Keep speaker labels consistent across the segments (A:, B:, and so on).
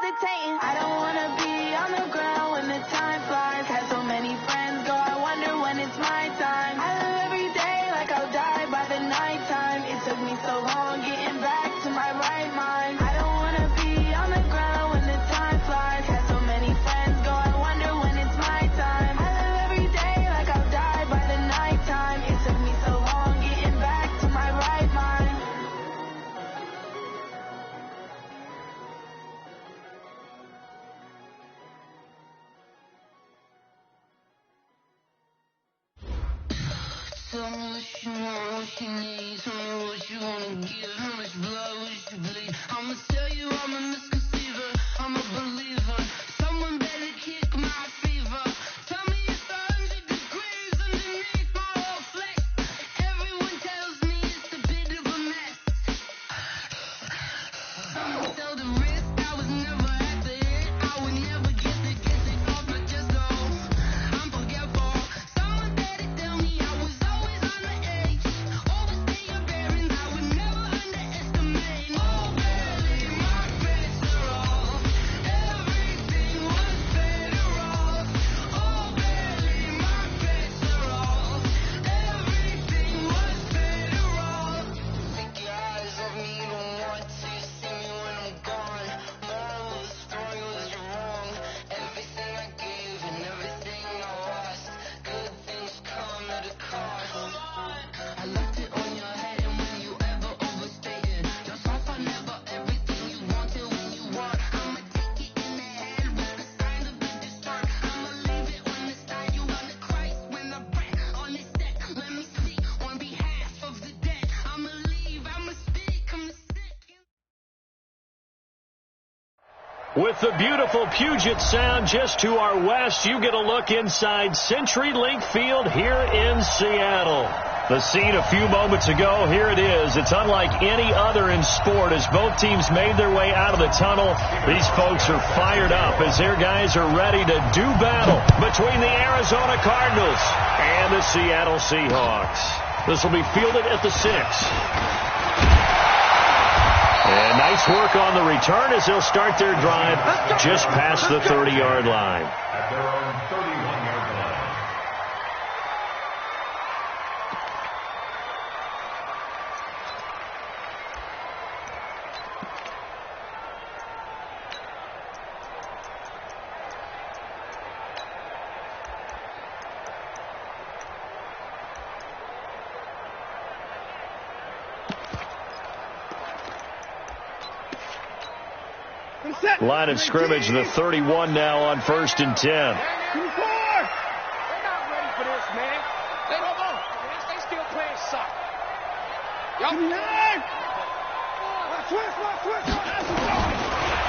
A: hesitating. I don't wanna be on the ground when the time flies. Had so many friends go, I wonder when it's my time. I live every day like I'll die by the nighttime. It took me so long getting back to my right mind. I don't wanna be on the ground when the time flies. Had so many friends go, I wonder when it's my time. I live every day like I'll die by the nighttime. It took me so long getting back to my right mind.
B: Tell me what you want, what you need. Tell me what you wanna give. How much blood would you bleed? I'ma tell you I'm a misconceiver. I'm a believer. Someone better kick my fever. Tell me it's 100 degrees underneath my whole flesh. Everyone tells me it's a bit of a mess. Someone tell the risk. I was never at the hit. I would never get it off my chest. Oh, I'm forgetful. Someone better tell me I was always on the edge. Overstay your bearings. I would never underestimate. Oh, barely my best are off. Everything was better off. Oh, barely my best are off. Everything was better off. Take your eyes off me, you don't want to see me when I'm gone. Moral of the story was you're wrong. Everything I gave and everything I lost. Good things come at a cost. I left it on your head, and when you ever overstated, yourself I never everything you wanted when you want. I'ma take it in the head with the signs of the dessert. I'ma leave it on the side. You on the Christ when I breath on this set. Let me speak on behalf of the dead. I'ma leave, I'ma speak, I'ma sit.
C: With the beautiful Puget Sound just to our west, you get a look inside CenturyLink Field here in Seattle. The scene a few moments ago, here it is. It's unlike any other in sport as both teams made their way out of the tunnel. These folks are fired up as their guys are ready to do battle between the Arizona Cardinals and the Seattle Seahawks. This will be fielded at the 6. And nice work on the return as they'll start their drive just past the 30-yard line.
D: At their own 31-yard line.
C: Line of scrimmage, the 31 now on 1st and 10.
E: They're not ready for this, man. They don't know. They still playing soccer.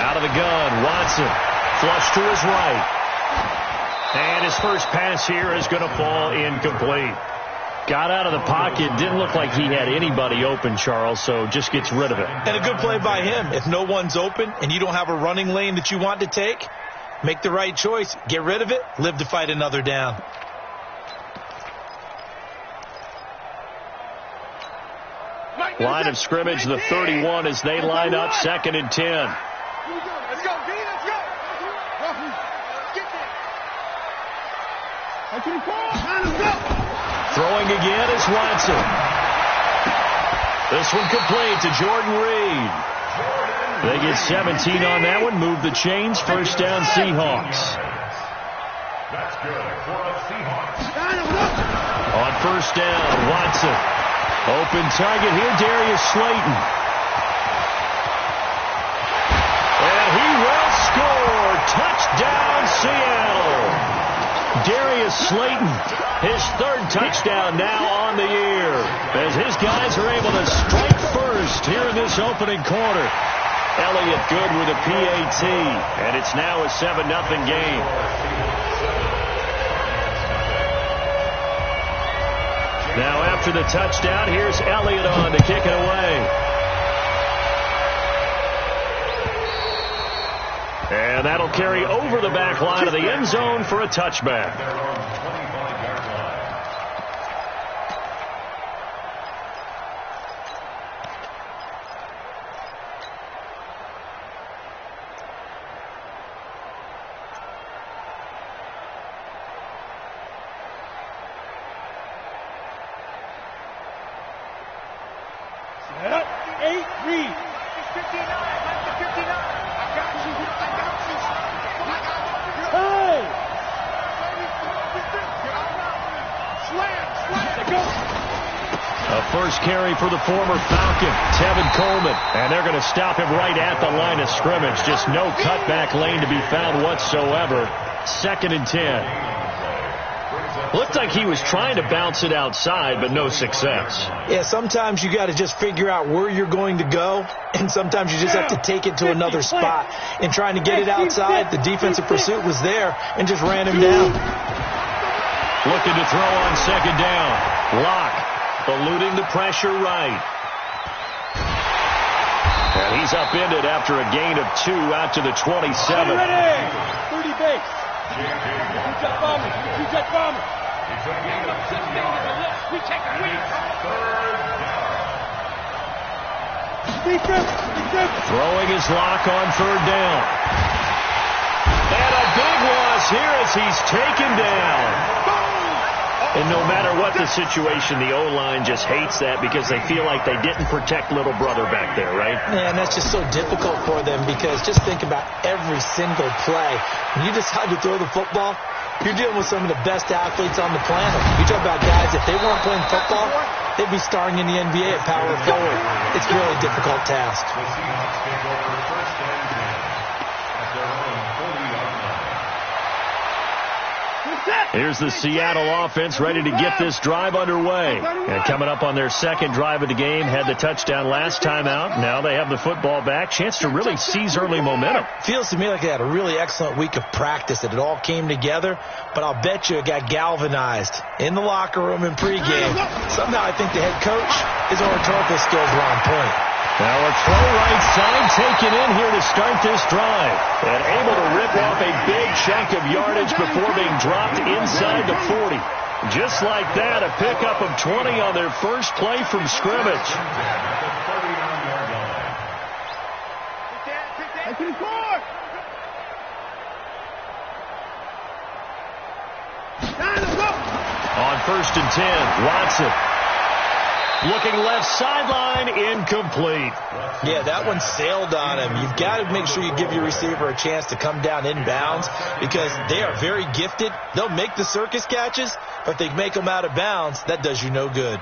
C: Out of the gun, Watson. Flush to his right. And his first pass here is going to fall incomplete. Got out of the pocket. Didn't look like he had anybody open, Charles, so just gets rid of it.
F: And a good play by him. If no one's open and you don't have a running lane that you want to take, make the right choice. Get rid of it. Live to fight another down.
C: Line of scrimmage, the 31 as they line up 2nd and 10.
E: Let's go, D. Let's go. Get there.
C: Throwing again is Watson. This one complete to Jordan Reed. They get 17 on that one. Move the chains. First down, Seahawks.
D: That's good for the Seahawks.
C: On first down, Watson. Open target here, Darius Slayton. And he will score. Touchdown, Seattle. Darius Slayton, his 3rd touchdown now on the year, as his guys are able to strike first here in this opening quarter. Elliott good with a PAT, and it's now a 7-0 game. Now after the touchdown, here's Elliott on to kick it away. And that'll carry over the back line of the end zone for a touchback.
D: They're on 25-yard line.
E: 8, read. 59, back to 59. I got you. Hey! Slam. Go.
C: A first carry for the former Falcon, Tevin Coleman. And they're going to stop him right at the line of scrimmage. Just no cutback lane to be found whatsoever. 2nd and 10. Looked like he was trying to bounce it outside, but no success.
F: Yeah, sometimes you got to just figure out where you're going to go, and sometimes you just have to take it to another spot. In trying to get it outside, the defensive pursuit was there and just ran him down.
C: Looking to throw on 2nd down. Locke eluding the pressure right. And he's upended after a gain of 2 out to the 27.
E: 30 base. Two-jet bomber. Two-jet bomber. We take a week. Defense.
C: Throwing his lock on 3rd down. And a big loss here as he's taken down. And no matter what the situation, the O-line just hates that because they feel like they didn't protect little brother back there, right?
F: Man, that's just so difficult for them because just think about every single play. When you decide to throw the football, you're dealing with some of the best athletes on the planet. You talk about guys, if they weren't playing football, they'd be starring in the NBA at power forward. It's a really difficult task.
C: Here's the Seattle offense ready to get this drive underway. And coming up on their 2nd drive of the game, had the touchdown last time out. Now they have the football back. Chance to really seize early momentum.
F: Feels to me like they had a really excellent week of practice, that it all came together. But I'll bet you it got galvanized in the locker room in pregame. Somehow I think the head coach, his oratorical skills were on point.
C: Now a throw right side taken in here to start this drive. And able to rip off a big chunk of yardage before being dropped inside the 40. Just like that, a pickup of 20 on their first play from scrimmage. On 1st and 10, Watson. Looking left sideline, incomplete.
F: Yeah, that one sailed on him. You've got to make sure you give your receiver a chance to come down inbounds because they are very gifted. They'll make the circus catches, but if they make them out of bounds, that does you no good.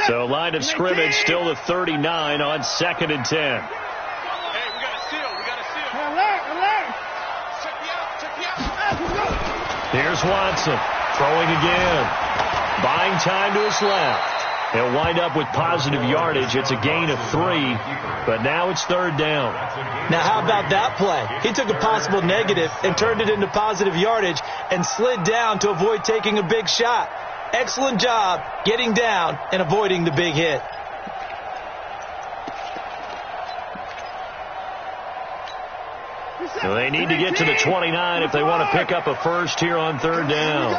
C: So line of scrimmage still to 39 on 2nd and 10.
E: Hey, we got a seal. Alert. Check me out.
C: Here's Watson throwing again. Buying time to his left. He'll wind up with positive yardage. It's a gain of 3, but now it's 3rd down.
F: Now how about that play? He took a possible negative and turned it into positive yardage and slid down to avoid taking a big shot. Excellent job getting down and avoiding the big hit.
C: So they need to get to the 29 if they want to pick up a first here on 3rd down.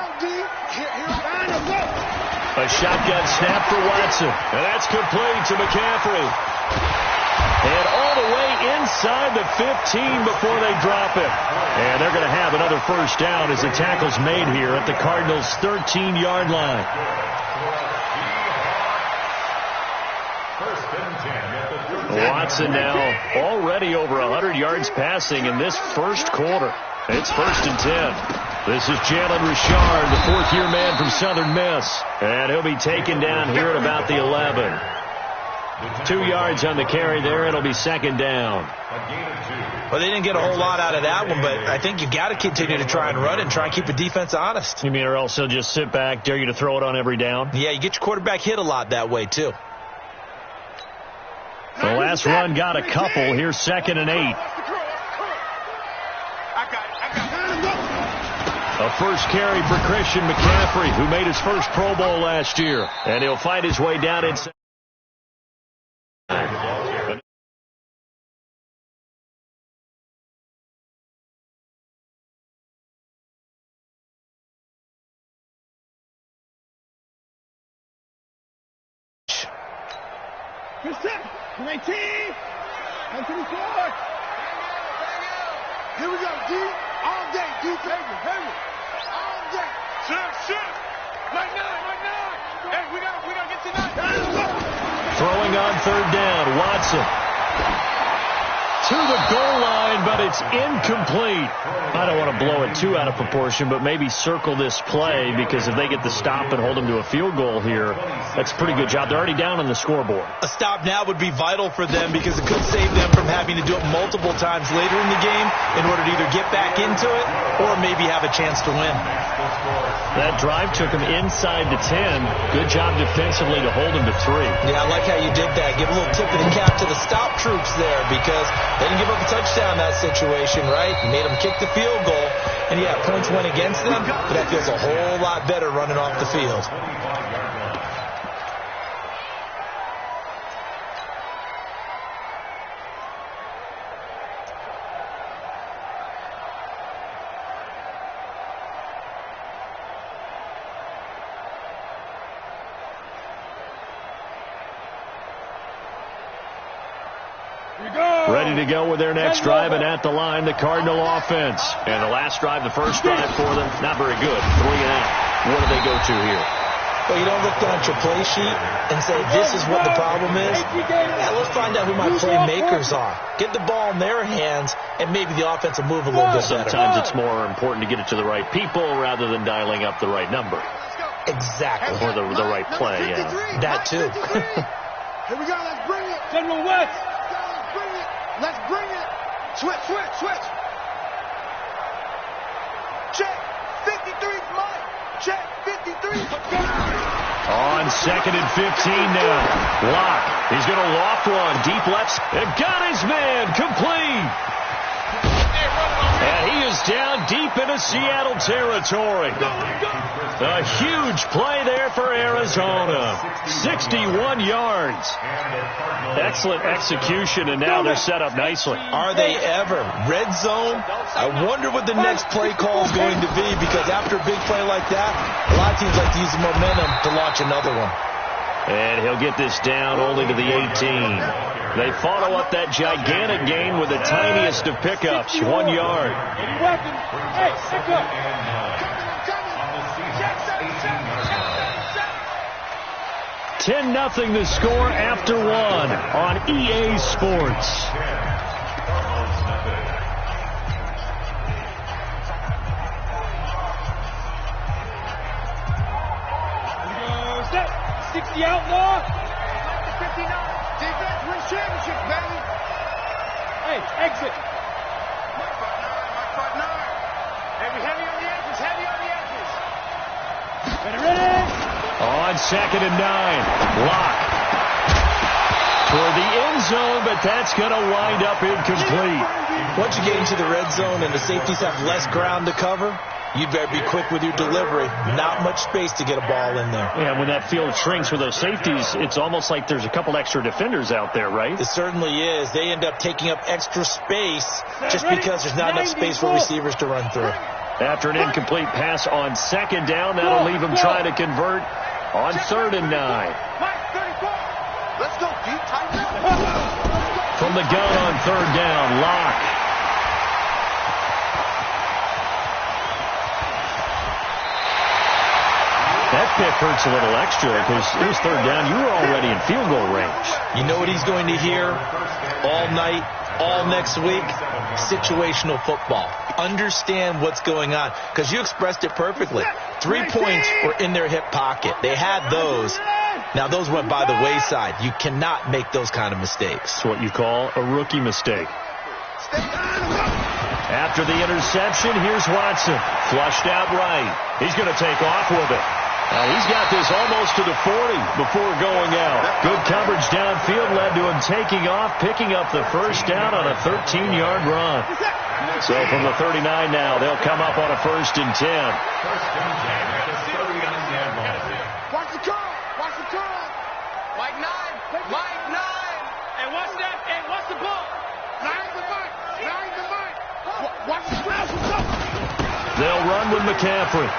C: A shotgun snap for Watson. And that's complete to McCaffrey. And all the way inside the 15 before they drop it. And they're going to have another first down as the tackle's made here at the Cardinals' 13-yard line. Watson now already over 100 yards passing in this first quarter. It's 1st and 10. This is Jalen Richard, the 4th-year man from Southern Miss. And he'll be taken down here at about the 11. 2 yards on the carry there. It'll be 2nd down.
F: Well, they didn't get a whole lot out of that one, but I think you got to continue to try and run it and try and keep the defense honest.
C: You mean or else he'll just sit back, dare you to throw it on every down?
F: Yeah, you get your quarterback hit a lot that way, too.
C: The last run got a couple. Here's 2nd and 8. A first carry for Christian McCaffrey, who made his first Pro Bowl last year. And he'll fight his way down inside.
E: 19. 24. Here we go, D. All day, D. Heavy. All day. Shit. Right now. Hey, we gotta get to that.
C: Throwing on third down, Watson. To the goal line, but it's incomplete. I don't want to blow it too out of proportion, but maybe circle this play, because if they get the stop and hold them to a field goal here, that's a pretty good job. They're already down on the scoreboard.
F: A stop now would be vital for them, because it could save them from having to do it multiple times later in the game in order to either get back into it or maybe have a chance to win.
C: That drive took them inside the 10. Good job defensively to hold them to 3.
F: Yeah, I like how you did that. Give a little tip of the cap to the stop troops there, because they didn't give up a touchdown in that situation, right? Made them kick the field goal. And yeah, points went against them, but that feels a whole lot better running off the field.
C: Ready to go with their next drive, and at the line, the Cardinal offense. And the last drive, the first drive for them, not very good. 3 and out. What do they go to here?
F: Well, you don't look down at your play sheet and say, this is what the problem is. Yeah, let's find out who my playmakers are. Get the ball in their hands, and maybe the offense will move a little bit better.
C: Sometimes it's more important to get it to the right people rather than dialing up the right number.
F: Exactly.
C: Or the right play, yeah.
F: That too.
E: Here we go, let's bring it. General West. Let's bring it. Switch. Check. 53, Mike. Check. 53.
C: On 2nd and 15 now. Locke. He's going to loft one. Deep left. And got his man. Complete. And he is down deep into Seattle territory. A huge play there for Arizona. 61 yards. Excellent execution, and now they're set up nicely.
F: Are they ever? Red zone? I wonder what the next play call is going to be, because after a big play like that, a lot of teams like to use the momentum to launch another one.
C: And he'll get this down only to the 18. They follow up that gigantic gain with the tiniest of pickups, 1 yard.
E: Hey, pick up.
C: 10-0 the score after 1 on EA Sports.
E: Set. 60 outlaw. 59. Defense wins championships, baby. Hey, exit. Mike 5'9". Heavy on the edges. Ready.
C: On 2nd and 9, Locke toward the end zone, but that's going to wind up incomplete.
F: Once you get into the red zone and the safeties have less ground to cover, you better be quick with your delivery. Not much space to get a ball in there.
C: Yeah, when that field shrinks with those safeties, it's almost like there's a couple extra defenders out there, right?
F: It certainly is. They end up taking up extra space just because there's not enough space for receivers to run through.
C: After an incomplete pass on 2nd down, that'll leave them trying to convert on 3rd and 9.
E: Let's go, deep, tighten up.
C: From the gun on 3rd down, Locke. That pick hurts a little extra because it was 3rd down. You were already in field goal range.
F: You know what he's going to hear all night, all next week? Situational football. Understand what's going on, because you expressed it perfectly. 3 points were in their hip pocket. They had those. Now, those went by the wayside. You cannot make those kind of mistakes.
C: It's what you call a rookie mistake. After the interception, here's Watson. Flushed out right. He's going to take off with it. He's got this almost to the 40 before going out. Good coverage downfield led to him taking off, picking up the first down on a 13-yard run. So from the 39 now, they'll come up on a 1st and 10.
E: Watch the curl. Mike 9. And what's that? And what's the ball? 9 the Mike. Watch the flash.
C: They'll run with McCaffrey.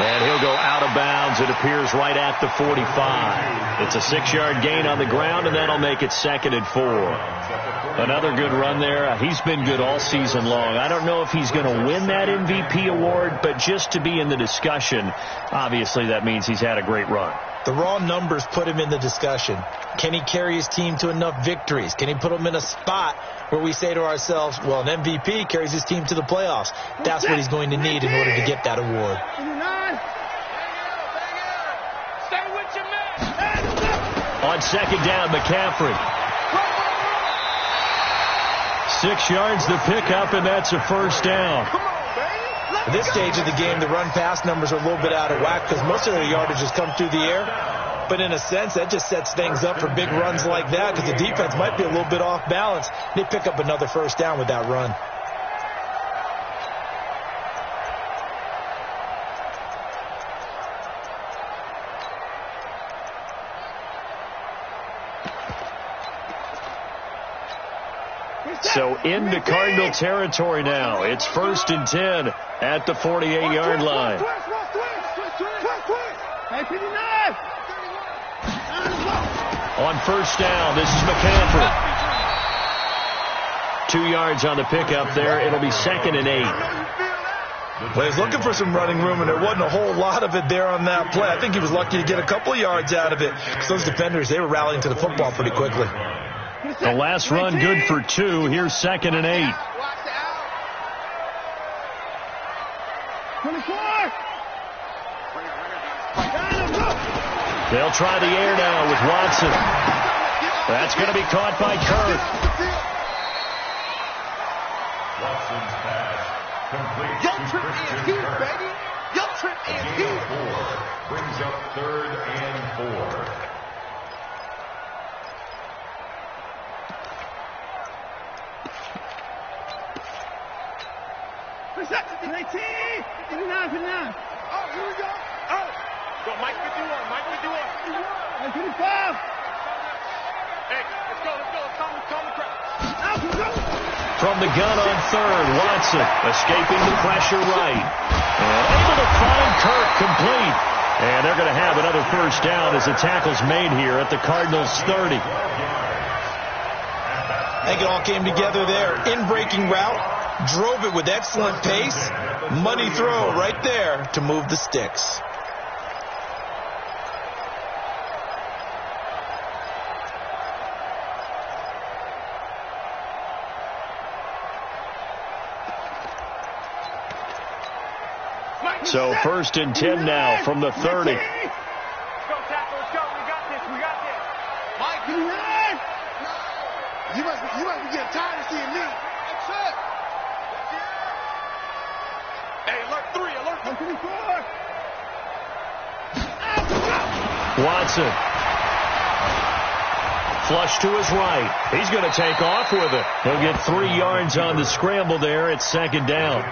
C: And he'll go out of bounds, it appears, right at the 45. It's a 6-yard gain on the ground, and that'll make it 2nd and 4. Another good run there. He's been good all season long. I don't know if he's going to win that MVP award, but just to be in the discussion, obviously that means he's had a great run.
F: The raw numbers put him in the discussion. Can he carry his team to enough victories? Can he put them in a spot where we say to ourselves, well, an MVP carries his team to the playoffs? That's what he's going to need in order to get that award.
C: On 2nd down, McCaffrey. 6 yards to pick up, and that's a 1st down.
F: At this stage of the game, the run-pass numbers are a little bit out of whack because most of their yardage has come through the air. But in a sense, that just sets things up for big runs like that because the defense might be a little bit off balance. They pick up another 1st down with that run.
C: So into Cardinal territory now. It's 1st and 10 at the 48-yard line. On 1st down, this is McCaffrey. 2 yards on the pickup there. It'll be 2nd and 8.
F: Well, he's looking for some running room, and there wasn't a whole lot of it there on that play. I think he was lucky to get a couple of yards out of it because those defenders, they were rallying to the football pretty quickly.
C: The last run good for 2. Here's 2nd and 8. They'll try the air now with Watson. That's going to be caught by Kirk.
D: Watson's pass complete
E: Yo,
D: to
E: trip
D: Christian
E: is here,
D: Kirk.
E: baby. Yo, trip is
D: Gain
E: here.
D: of 4 brings up 3rd and 4.
E: Oh, here we go. Oh. Go, Mike 51. Mike 51. Mike 55. Hey, let's go. Let's calm the crowd.
C: From the gun on 3rd, Watson escaping the pressure right. And able to find Kirk complete. And they're going to have another 1st down as the tackle's made here at the Cardinals' 30.
F: I think it all came together there. In-breaking route, drove it with excellent pace. Money throw right there to move the sticks.
C: So 1st and 10 now from the 30.
E: Let's go, tackle. Let's go. We got this. Mike, you run. You must be getting tired of seeing me. That's it. Hey, alert 3. Alert 3.
C: Watson. Flush to his right. He's going to take off with it. He'll get 3 yards on the scramble there at 2nd down.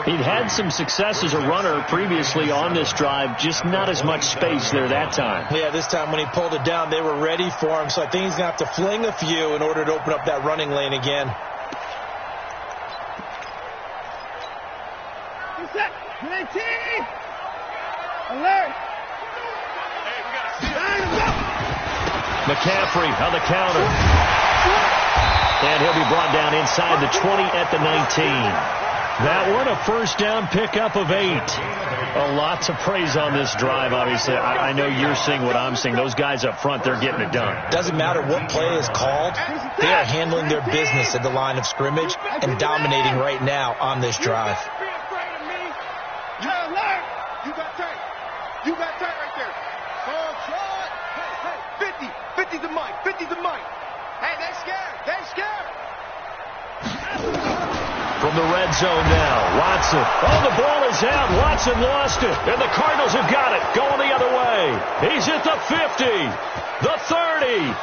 C: He'd had some success as a runner previously on this drive, just not as much space there that time.
F: Yeah, this time when he pulled it down, they were ready for him, so I think he's going to have to fling a few in order to open up that running lane again.
E: Alert.
C: McCaffrey on the counter. And he'll be brought down inside the 20 at the 19. That one, a 1st down pickup of 8. A lot to praise on this drive, obviously. I know you're seeing what I'm seeing. Those guys up front, they're getting it done.
F: Doesn't matter what play is called. They are handling their business at the line of scrimmage and dominating right now on this drive.
E: You got tight. You got tight right there. Oh, shot. Hey, 50. 50's the mic. 50's the mic. Hey, they scared. They scared.
C: From the red zone now, Watson. Oh, the ball is out. Watson lost it. And the Cardinals have got it. Going the other way. He's at the 50, the 30,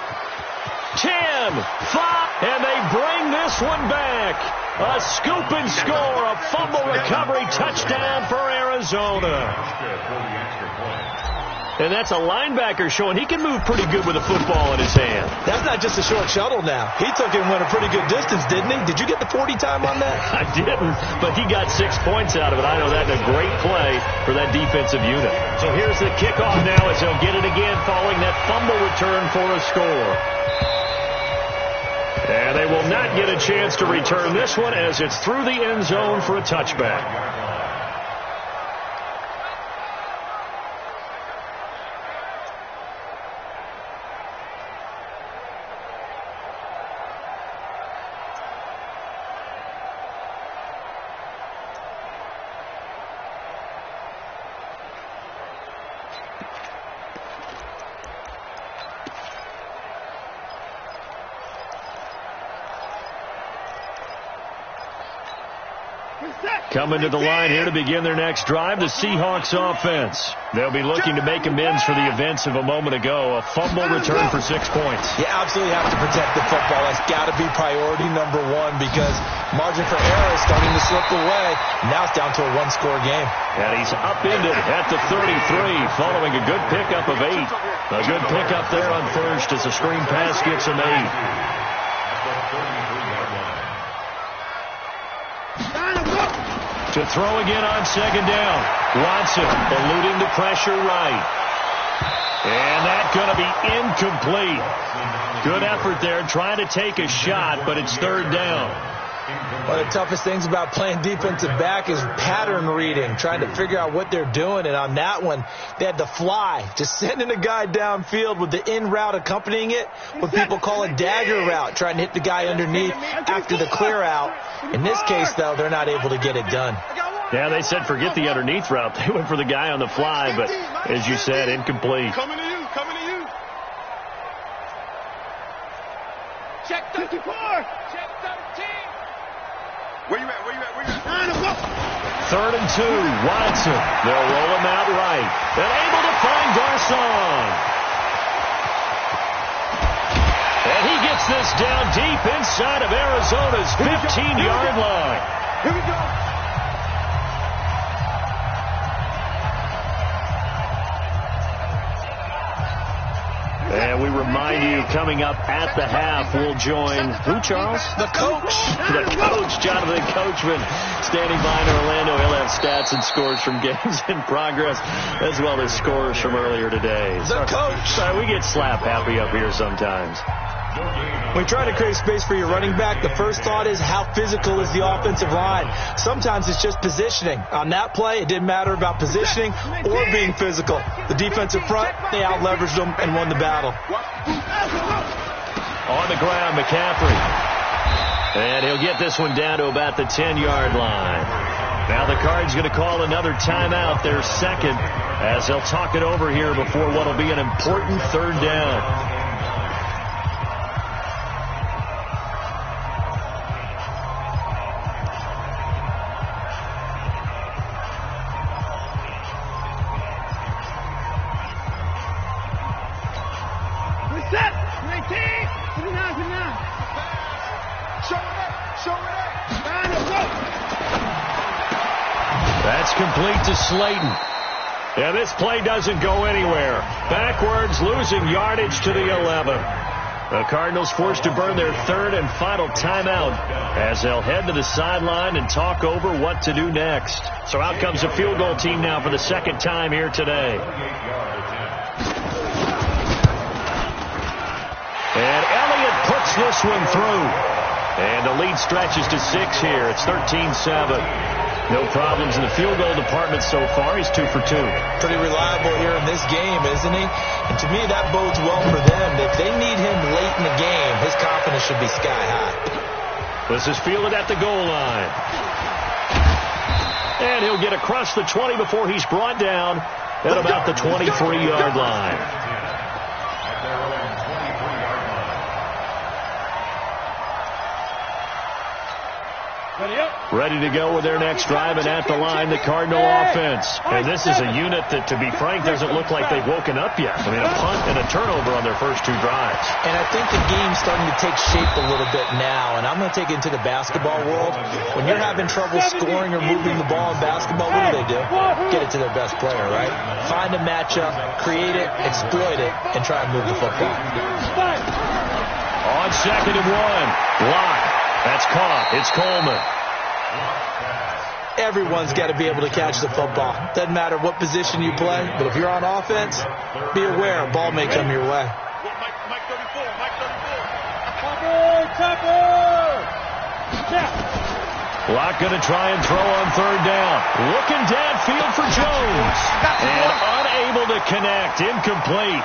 C: 10, 5, and they bring this one back. A scoop and score, a fumble recovery touchdown for Arizona. And that's a linebacker showing he can move pretty good with a football in his hand.
F: That's not just a short shuttle now. He took it and went a pretty good distance, didn't he? Did you get the 40 time on that?
C: I didn't, but he got 6 points out of it. I know that's a great play for that defensive unit. So here's the kickoff now as they'll get it again following that fumble return for a score. And they will not get a chance to return this one as it's through the end zone for a touchback. Coming to the line here to begin their next drive, the Seahawks offense. They'll be looking to make amends for the events of a moment ago. A fumble return for 6 points.
F: You absolutely have to protect the football. That's got to be priority number one because margin for error is starting to slip away. Now it's down to a one-score game.
C: And he's upended at the 33 following a good pickup of 8. A good pickup there on first as the screen pass gets him 8. To throw again on second down. Watson eluding the pressure right. And that's going to be incomplete. Good effort there trying to take a shot, but it's third down.
F: One of the toughest things about playing defensive back is pattern reading, trying to figure out what they're doing. And on that one, they had to fly, just sending a guy downfield with the in route accompanying it, what people call a dagger route, trying to hit the guy underneath after the clear out. In this case, though, they're not able to get it done.
C: Yeah, they said forget the underneath route. They went for the guy on the fly, but as you said, incomplete.
E: Coming to you, coming to you. Check 34. Check 13. Where you at? Where you at? Where you at?
C: 3rd and 2. Watson. They'll roll him out right. And able to find Garcon. And he gets this down deep inside of Arizona's 15-yard line.
E: Here we go.
C: And we remind you, coming up at the half, we'll join who, Charles?
F: The coach.
C: The coach, Jonathan Coachman, standing by in Orlando. He'll have stats and scores from games in progress, as well as scores from earlier today.
F: The coach.
C: Sorry, we get slap happy up here sometimes.
F: When you try to create space for your running back, the first thought is how physical is the offensive line. Sometimes it's just positioning. On that play, it didn't matter about positioning or being physical. The defensive front, they out-leveraged them and won the battle.
C: On the ground, McCaffrey. And he'll get this one down to about the 10-yard line. Now the Cards going to call another timeout, their second, as they'll talk it over here before what will be an important third down. That's complete to Slayton. Yeah, this play doesn't go anywhere. Backwards, losing yardage to the 11. The Cardinals forced to burn their third and final timeout as they'll head to the sideline and talk over what to do next. So out comes a field goal team now for the second time here today. And Elliott puts this one through. And the lead stretches to 6 here. It's 13-7. No problems in the field goal department so far. He's 2 for 2.
F: Pretty reliable here in this game, isn't he? And to me, that bodes well for them. If they need him late in the game, his confidence should be sky high.
C: This is fielded at the goal line. And he'll get across the 20 before he's brought down at about the 23-yard line.
E: Ready up.
C: ready to go with their next drive, and at the line, the Cardinal offense. And this is a unit that, to be frank, doesn't look like they've woken up yet. I mean, a punt and a turnover on their first two drives.
F: And I think the game's starting to take shape a little bit now, and I'm going to take it into the basketball world. When you're having trouble scoring or moving the ball in basketball, what do? Get it to their best player, right? Find a matchup, create it, exploit it, and try and move the football.
C: On 2nd and 1, Locke. That's caught. It's Coleman.
F: Everyone's got to be able to catch the football. Doesn't matter what position you play, but if you're on offense, be aware a ball may come your way.
E: Mike 34.
C: Locke going to try and throw on 3rd down. Looking downfield for Jones. And unable to connect. Incomplete.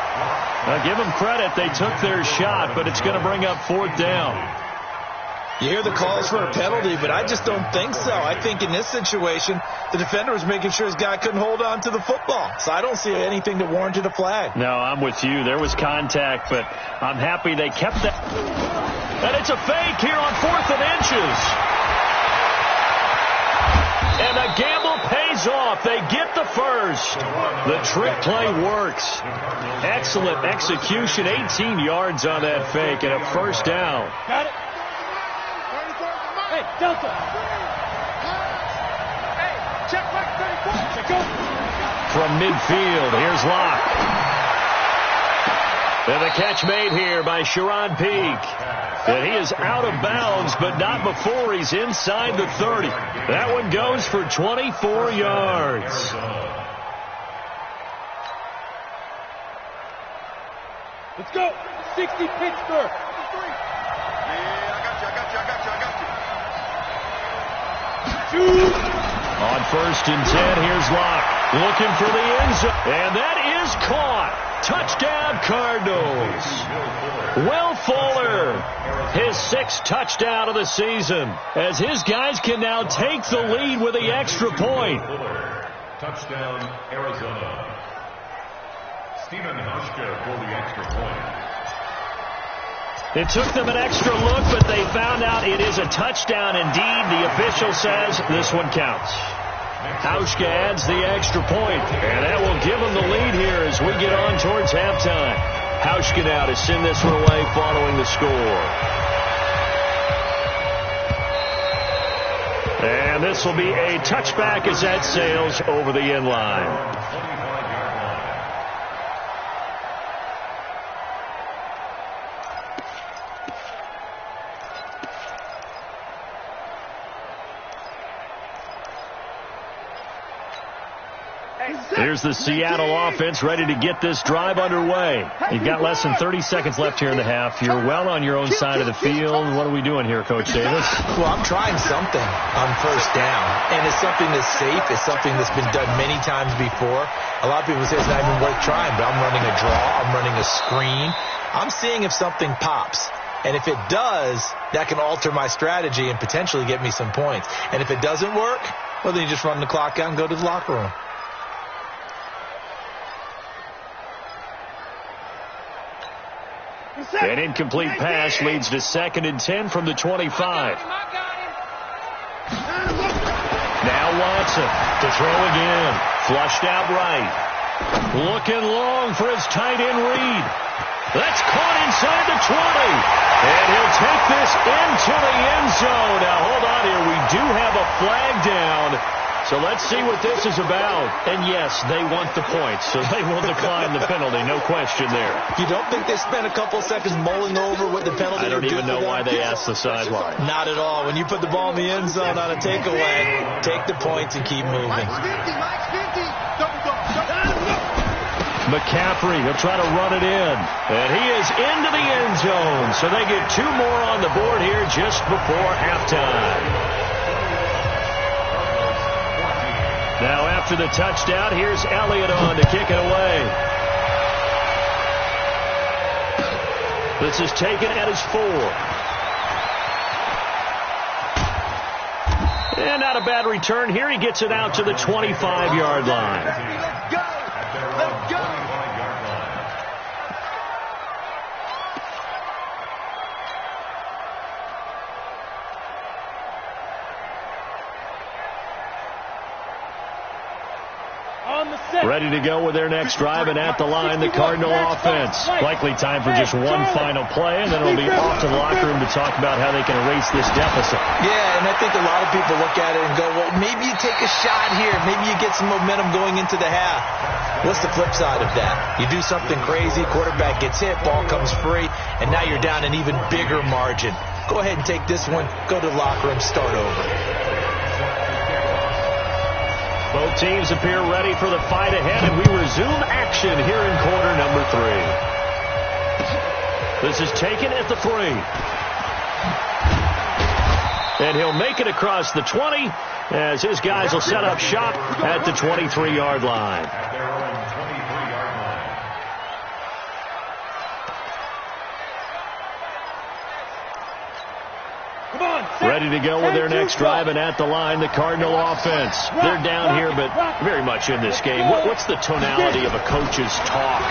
C: Now, give them credit. They took their shot, but it's going to bring up 4th down.
F: You hear the calls for a penalty, but I just don't think so. I think in this situation, the defender was making sure his guy couldn't hold on to the football. So I don't see anything that warranted a flag.
C: No, I'm with you. There was contact, but I'm happy they kept that. And it's a fake here on 4th and inches. And the gamble pays off. They get the first. The trick play works. Excellent execution. 18 yards on that fake and a 1st down.
E: Got it. Hey, Delta. Hey, check back 34. Check out.
C: From midfield, here's Locke. And the catch made here by Sharon Peak. And he is out of bounds, but not before he's inside the 30. That one goes for 24 yards.
E: Let's go. 60 Pittsburgh.
C: On 1st and 10, here's Locke looking for the end zone. And that is caught. Touchdown, Cardinals. Will Fuller, his 6th touchdown of the season, as his guys can now take the lead with the extra point.
D: Touchdown, Arizona. Stephen Hushka for the extra point.
C: It took them an extra look, but they found out it is a touchdown indeed. The official says this one counts. Hauschka adds the extra point, and that will give them the lead here as we get on towards halftime. Hauschka now to send this one away following the score. And this will be a touchback as that sails over the end line. Here's the Seattle offense ready to get this drive underway. You've got less than 30 seconds left here in the half. You're well on your own side of the field. What are we doing here, Coach Davis?
F: Well, I'm trying something on 1st down, and it's something that's safe. It's something that's been done many times before. A lot of people say it's not even worth trying, but I'm running a draw. I'm running a screen. I'm seeing if something pops. And if it does, that can alter my strategy and potentially get me some points. And if it doesn't work, well, then you just run the clock out and go to the locker room.
C: An incomplete pass leads to 2nd and 10 from the 25. Now Watson to throw again. Flushed out right. Looking long for his tight end Reed. That's caught inside the 20. And he'll take this into the end zone. Now hold on here. We do have a flag down. So let's see what this is about. And yes, they want the points, so they will decline the penalty. No question there.
F: You don't think they spent a couple seconds mulling over what the penalty
C: I don't even know why they asked the sideline.
F: Not at all. When you put the ball in the end zone on a takeaway, take the points and keep moving.
E: Mike's 50.
C: McCaffrey, he'll try to run it in. And he is into the end zone. So they get 2 more on the board here just before halftime. Now after the touchdown, here's Elliott on to kick it away. This is taken at his 4. And not a bad return here. He gets it out to the 25-yard line.
E: Let's go. Let's go.
C: Ready to go with their next drive, and at the line, the Cardinal offense. Likely time for just one final play, and then it'll be off to the locker room to talk about how they can erase this deficit.
F: Yeah, and I think a lot of people look at it and go, well, maybe you take a shot here. Maybe you get some momentum going into the half. What's the flip side of that? You do something crazy, quarterback gets hit, ball comes free, and now you're down an even bigger margin. Go ahead and take this one, go to the locker room, start over.
C: Both teams appear ready for the fight ahead, and we resume action here in quarter number 3. This is taken at the 3. And he'll make it across the 20 as his guys will set up shop at the 23-yard line. Ready to go with their next drive, and at the line, the Cardinal offense. They're down here, but very much in this game. What's the tonality of a coach's talk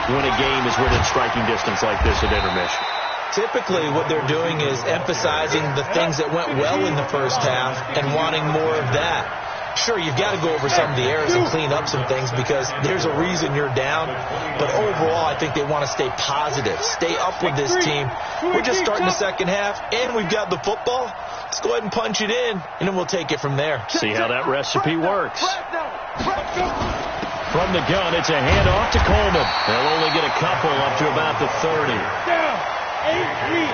C: when a game is within striking distance like this at intermission?
F: Typically, what they're doing is emphasizing the things that went well in the first half and wanting more of that. Sure, you've got to go over some of the errors and clean up some things because there's a reason you're down. But overall, I think they want to stay positive, stay up with this team. We're just starting the second half, and we've got the football. Let's go ahead and punch it in, and then we'll take it from there.
C: See how that recipe works. From the gun, it's a handoff to Coleman. They'll only get a couple up to about the 30.
E: Down. 8-3.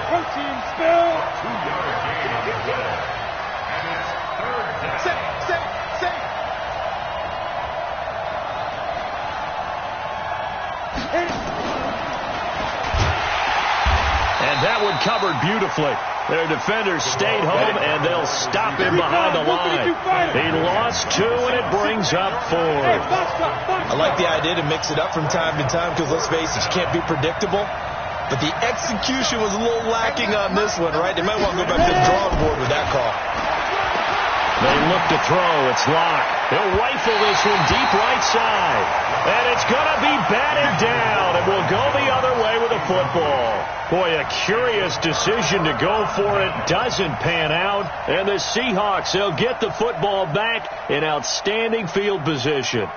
E: Protein spell.
D: 2-yard gain on the play. And it's third down.
E: Sit.
C: And that one covered beautifully. Their defenders stayed home, and they'll stop him behind the line. He lost 2, and it brings up 4.
F: I like the idea to mix it up from time to time because, let's face it, you can't be predictable. But the execution was a little lacking on this one, right? They might want to go back to the drawing board with that call.
C: They look to throw. It's locked. He'll rifle this one deep right side. And it's going to be batted down. And will go the other way with the football. Boy, a curious decision to go for it. Doesn't pan out. And the Seahawks, they'll get the football back in outstanding field position.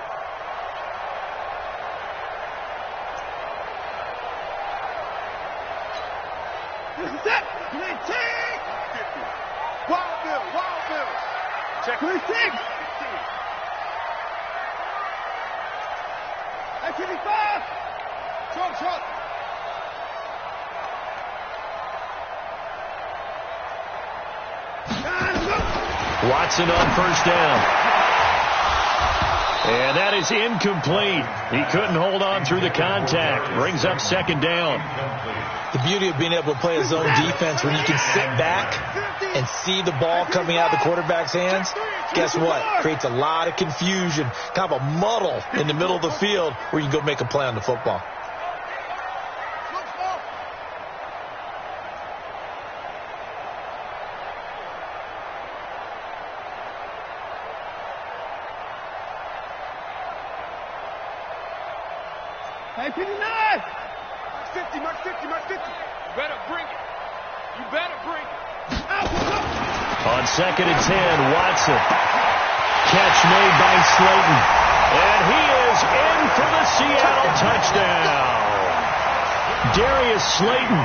E: Check. 36. 55. Short.
C: Watson on first down. And that is incomplete. He couldn't hold on through the contact. Brings up second down.
F: The beauty of being able to play a zone defense when you can sit back and see the ball coming out of the quarterback's hands, guess what? Creates a lot of confusion, kind of a muddle in the middle of the field where you can go make a play on the football.
E: Hey, 59! Mark 50. You better bring it.
C: On second and 10, Watson. Catch made by Slayton. And he is in for the Seattle touchdown. Darius Slayton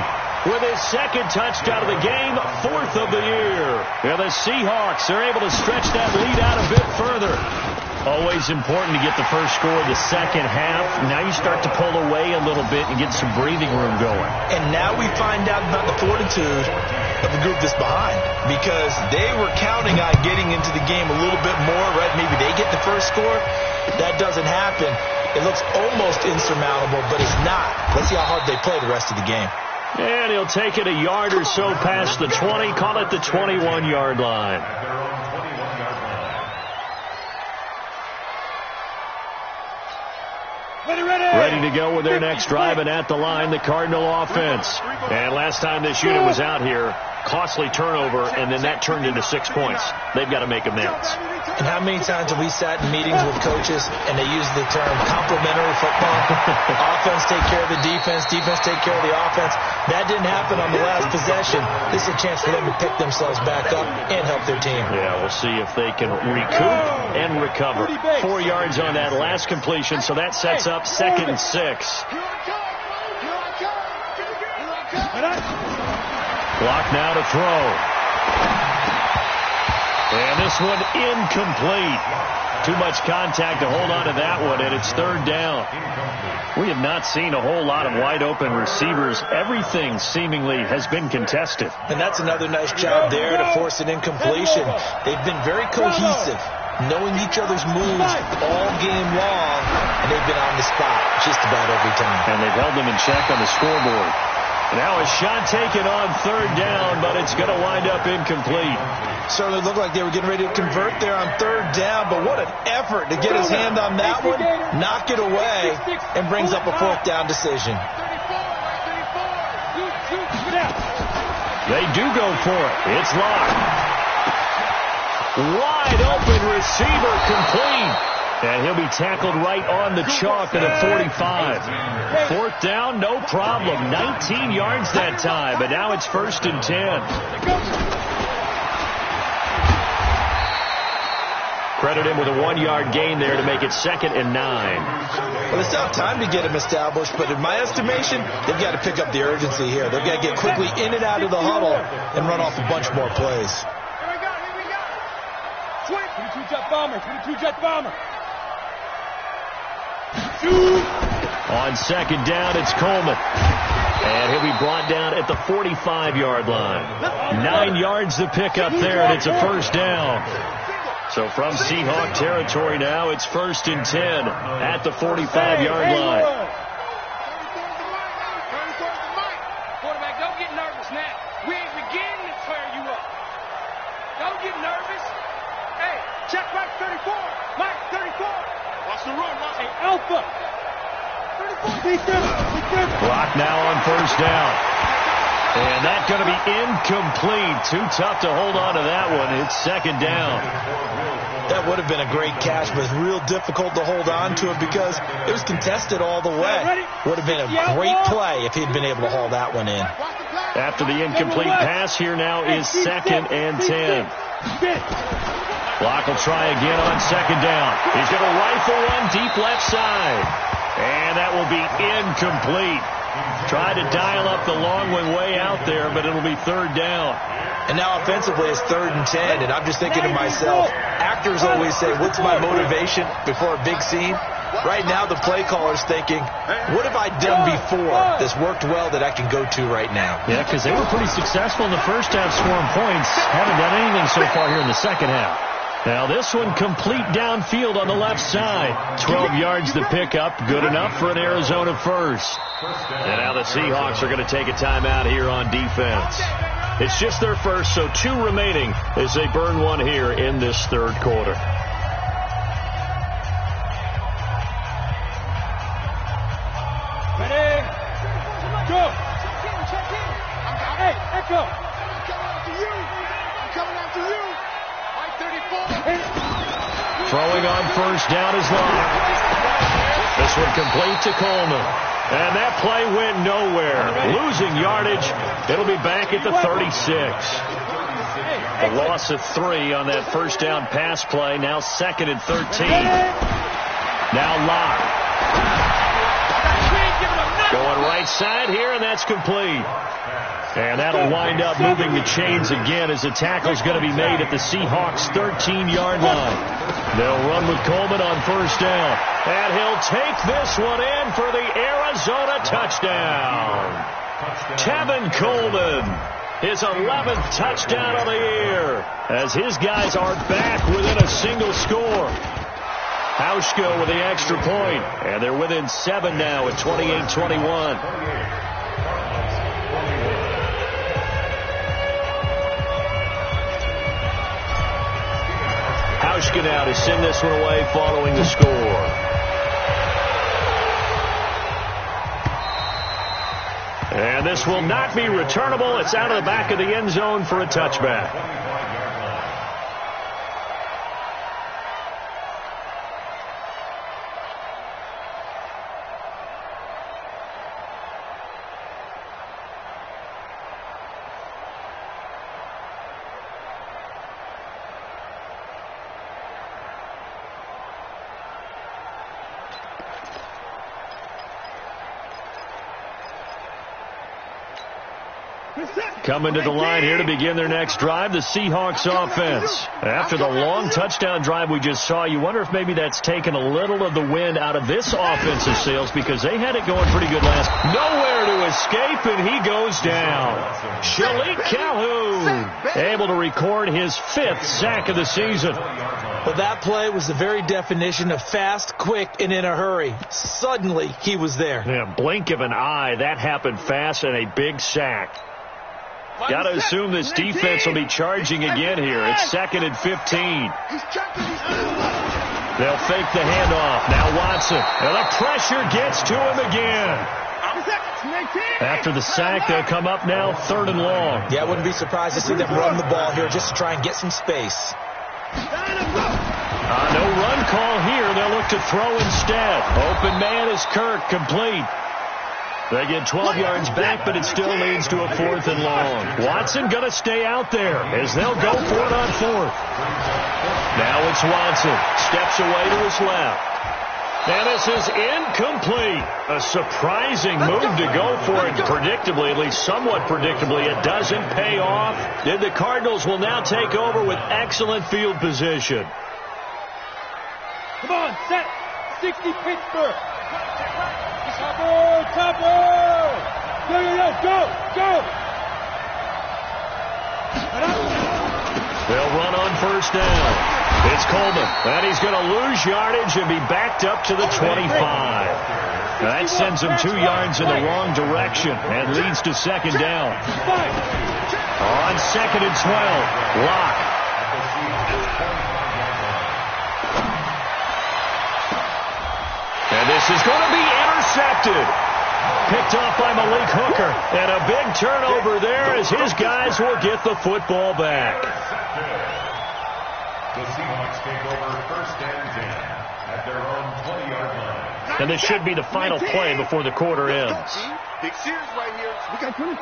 C: with his second touchdown of the game, 4th of the year. And the Seahawks are able to stretch that lead out a bit further. Always important to get the first score of the second half. Now you start to pull away a little bit and get some breathing room going.
F: And now we find out about the fortitude of the group that's behind, because they were counting on getting into the game a little bit more, right? Maybe they get the first score. That doesn't happen. It looks almost insurmountable, but it's not. Let's see how hard they play the rest of the game.
C: And he'll take it a yard or so past the 20, call it the 21-yard line. Ready to go with their next drive, and at the line, the Cardinal offense. And last time this unit was out here, costly turnover, and then that turned into 6 points. They've got to make amends.
F: And how many times have we sat in meetings with coaches and they use the term complementary football? Offense take care of the defense, defense take care of the offense. That didn't happen on the last possession. This is a chance for them to pick themselves back up and help their team.
C: Yeah, we'll see if they can recoup and recover. 4 yards on that last completion, so that sets up 2nd and 6. Clock now to throw. And this one incomplete. Too much contact to hold on to that one, and it's 3rd down. We have not seen a whole lot of wide-open receivers. Everything seemingly has been contested.
F: And that's another nice job there to force an incompletion. They've been very cohesive, knowing each other's moves all game long, and they've been on the spot just about every time.
C: And they've held them in check on the scoreboard. Now a shot taken on 3rd down, but it's going to wind up incomplete.
F: Certainly looked like they were getting ready to convert there on 3rd down, but what an effort to get his hand on that one, knock it away, and brings up a 4th down decision.
C: They do go for it. It's locked. Wide open receiver complete. And he'll be tackled right on the chalk at a 45. 4th down, no problem. 19 yards that time, but now it's 1st and 10. Credit him with a 1-yard gain there to make it 2nd and 9.
F: Well, they still have time to get him established, but in my estimation, they've got to pick up the urgency here. They've got to get quickly in and out of the huddle and run off a bunch more plays.
E: 22-jet bomber, 22-jet bomber.
C: On 2nd down, it's Coleman. And he'll be brought down at the 45-yard line. 9 yards to pick up there, and it's a 1st down. So from Seahawk territory now, it's 1st and 10 at the 45-yard line.
E: Quarterback, don't get nervous now. We ain't beginning to tear you up. Don't get nervous. Hey, check Mike 34. Mike 34. Watch the run, watch. Hey, Alpha. 34.
C: Clock now on 1st down. And that's going to be incomplete. Too tough to hold on to that one. It's 2nd down.
F: That would have been a great catch, but it's real difficult to hold on to it because it was contested all the way. Would have been a great play if he'd been able to haul that one in.
C: After the incomplete pass, here now is 2nd and 10. Block will try again on 2nd down. He's going to rifle one deep left side. And that will be incomplete. Tried to dial up the long one way out there, but it'll be 3rd down.
F: And now offensively it's 3rd and 10, and I'm just thinking to myself, actors always say, what's my motivation before a big scene? Right now the play caller's thinking, what have I done before that's worked well that I can go to right now?
C: Yeah, because they were pretty successful in the first half scoring points. Haven't done anything so far here in the second half. Now this one complete downfield on the left side. 12 yards to pick up. Good enough for an Arizona first. And now the Seahawks are going to take a timeout here on defense. It's just their first, so 2 remaining as they burn one here in this 3rd quarter.
E: Ready? Go. Hey, Echo. I'm coming after you.
C: Throwing on 1st down is Locke. This one complete to Coleman. And that play went nowhere. Losing yardage. It'll be back at the 36. A loss of 3 on that 1st down pass play. Now 2nd and 13. Now Locke. Going right side here, and that's complete. And that'll wind up moving the chains again as the tackle's going to be made at the Seahawks' 13-yard line. They'll run with Coleman on 1st down. And he'll take this one in for the Arizona touchdown. Tevin Coleman, his 11th touchdown of the year, as his guys are back within a single score. Hauschka with the extra point, and they're within 7 now at 28-21. Hauschka now to send this one away following the score. And this will not be returnable. It's out of the back of the end zone for a touchback. Coming to the line here to begin their next drive, the Seahawks offense. After the long touchdown drive we just saw, you wonder if maybe that's taken a little of the wind out of this offensive sails because they had it going pretty good last. Nowhere to escape, and he goes down. Shalik Calhoun able to record his 5th sack of the season.
F: Well, that play was the very definition of fast, quick, and in a hurry. Suddenly, he was there.
C: Yeah, blink of an eye, that happened fast, and a big sack. Got to assume this defense will be charging again here. It's 2nd and 15. They'll fake the handoff. Now Watson. And the pressure gets to him again. After the sack, they'll come up now 3rd and long.
F: Yeah, I wouldn't be surprised to see them run the ball here just to try and get some space.
C: No run call here. They'll look to throw instead. Open man is Kirk, complete. They get 12 yards back, but it still leads to a 4th and long. Watson going to stay out there as they'll go for it on 4th. Now it's Watson. Steps away to his left. And this is incomplete. A surprising move to go for it predictably, at least somewhat predictably. It doesn't pay off. And the Cardinals will now take over with excellent field position.
E: Come on, set. 60 Pittsburgh. Topper! Go!
C: They'll run on 1st down. It's Coleman, and he's going to lose yardage and be backed up to the 25. That sends him 2 yards in the wrong direction and leads to 2nd down. On 2nd and 12, Locke. And this is going to be intercepted. Picked off by Malik Hooker. And a big turnover there as his guys will get the football back.
D: The Seahawks take over 1st and 10 at their own 20-yard line.
C: And this should be the final play before the quarter ends.
E: Big series right here. We got 24.